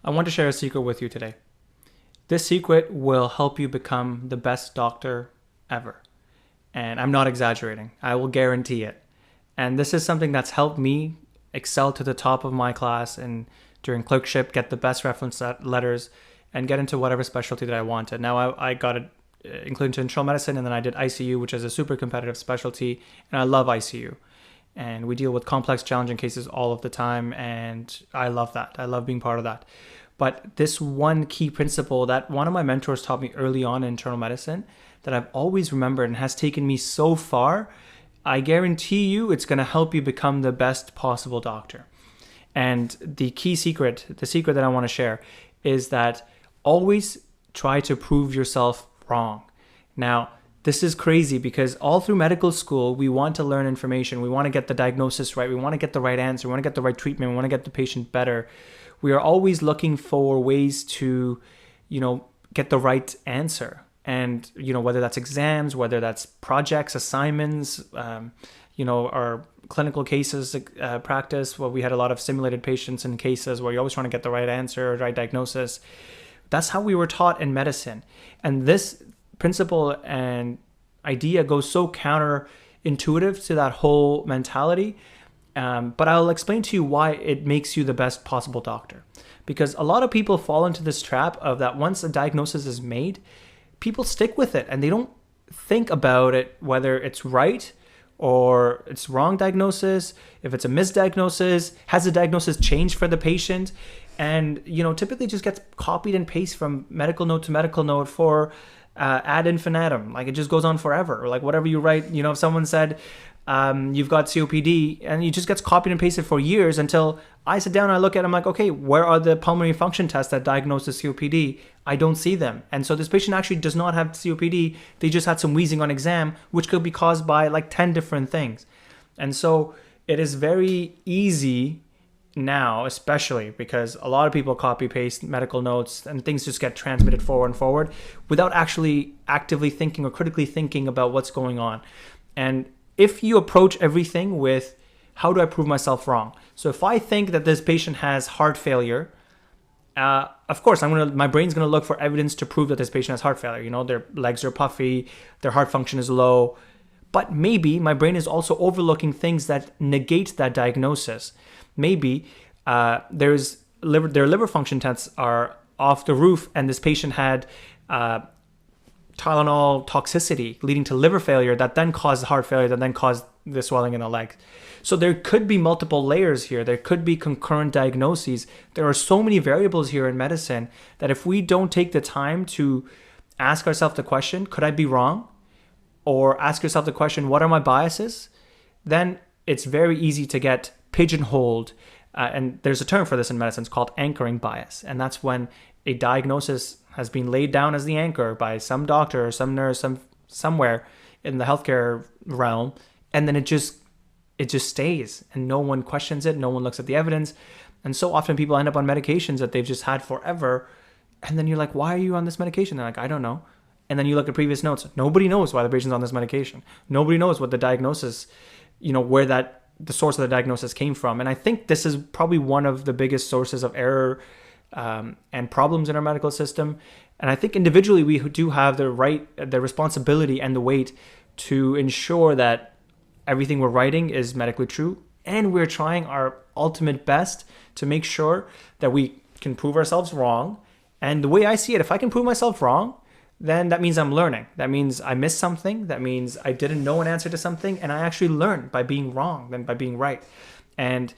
I want to share a secret with you today. This secret will help you become the best doctor ever. And I'm not exaggerating. I will guarantee it. And this is something that's helped me excel to the top of my class and during clerkship, get the best reference letters, and get into whatever specialty that I wanted. Now, I got it included into internal medicine, and then I did ICU, which is a super competitive specialty, and I love ICU. And we deal with complex, challenging cases all of the time, and I love that. I love being part of that. But this one key principle that one of my mentors taught me early on in internal medicine that I've always remembered and has taken me so far, I guarantee you it's going to help you become the best possible doctor. And the key secret, the secret that I want to share is that always try to prove yourself wrong. Now, this is crazy because all through medical school, we want to learn information. We want to get the diagnosis right. We want to get the right answer. We want to get the right treatment. We want to get the patient better. We are always looking for ways to, get the right answer. And, whether that's exams, whether that's projects, assignments, our clinical cases practice, where we had a lot of simulated patients and cases where you're always trying to get the right answer, right diagnosis. That's how we were taught in medicine. And this principle and idea goes so counterintuitive to that whole mentality. But I'll explain to you why it makes you the best possible doctor. Because a lot of people fall into this trap of that once a diagnosis is made, people stick with it and they don't think about it, whether it's right or it's wrong diagnosis, if it's a misdiagnosis, has the diagnosis changed for the patient? And, typically just gets copied and pasted from medical note to medical note for ad infinitum. Like it just goes on forever. Or like whatever you write, if someone said, you've got COPD, and it just gets copied and pasted for years until I sit down and I look at it, I'm like, okay, where are the pulmonary function tests that diagnose the COPD? I don't see them. And so this patient actually does not have COPD. They just had some wheezing on exam, which could be caused by like 10 different things. And so it is very easy now, especially because a lot of people copy paste medical notes and things just get transmitted forward and forward without actually actively thinking or critically thinking about what's going on. And if you approach everything with, how do I prove myself wrong? So if I think that this patient has heart failure, of course, my brain's going to look for evidence to prove that this patient has heart failure. Their legs are puffy, their heart function is low. But maybe my brain is also overlooking things that negate that diagnosis. Maybe their liver function tests are off the roof, and this patient had Tylenol toxicity leading to liver failure that then caused heart failure, that then caused the swelling in the leg. So there could be multiple layers here. There could be concurrent diagnoses. There are so many variables here in medicine that if we don't take the time to ask ourselves the question, could I be wrong? Or ask yourself the question, what are my biases? Then it's very easy to get pigeonholed. And there's a term for this in medicine. It's called anchoring bias. And that's when a diagnosis has been laid down as the anchor by some doctor or some nurse somewhere in the healthcare realm. And then it just stays and no one questions it. No one looks at the evidence. And so often people end up on medications that they've just had forever. And then you're like, why are you on this medication? They're like, I don't know. And then you look at previous notes. Nobody knows why the patient's on this medication. Nobody knows what the diagnosis, where the source of the diagnosis came from. And I think this is probably one of the biggest sources of error and problems in our medical system. And I think individually we do have the responsibility and the weight to ensure that everything we're writing is medically true. And we're trying our ultimate best to make sure that we can prove ourselves wrong. And the way I see it, if I can prove myself wrong, then that means I'm learning. That means I missed something. That means I didn't know an answer to something. And I actually learned by being wrong than by being right. And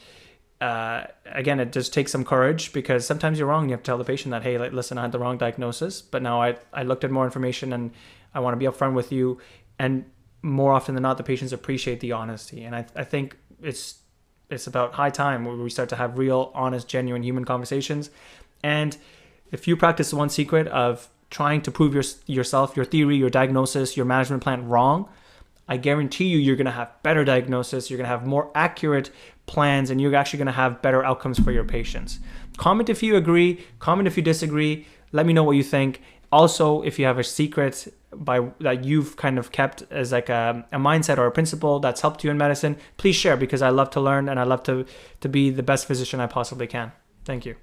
again, it just takes some courage because sometimes you're wrong. You have to tell the patient that, hey, listen, I had the wrong diagnosis, but now I looked at more information and I want to be upfront with you. And more often than not, the patients appreciate the honesty. And I think it's about high time where we start to have real, honest, genuine human conversations. And if you practice one secret of trying to prove yourself, your theory, your diagnosis, your management plan wrong, I guarantee you're going to have better diagnosis, you're going to have more accurate plans, and you're actually going to have better outcomes for your patients. Comment if you agree, comment if you disagree, let me know what you think. Also, if you have a secret that you've kind of kept as like a mindset or a principle that's helped you in medicine, please share because I love to learn and I love to be the best physician I possibly can. Thank you.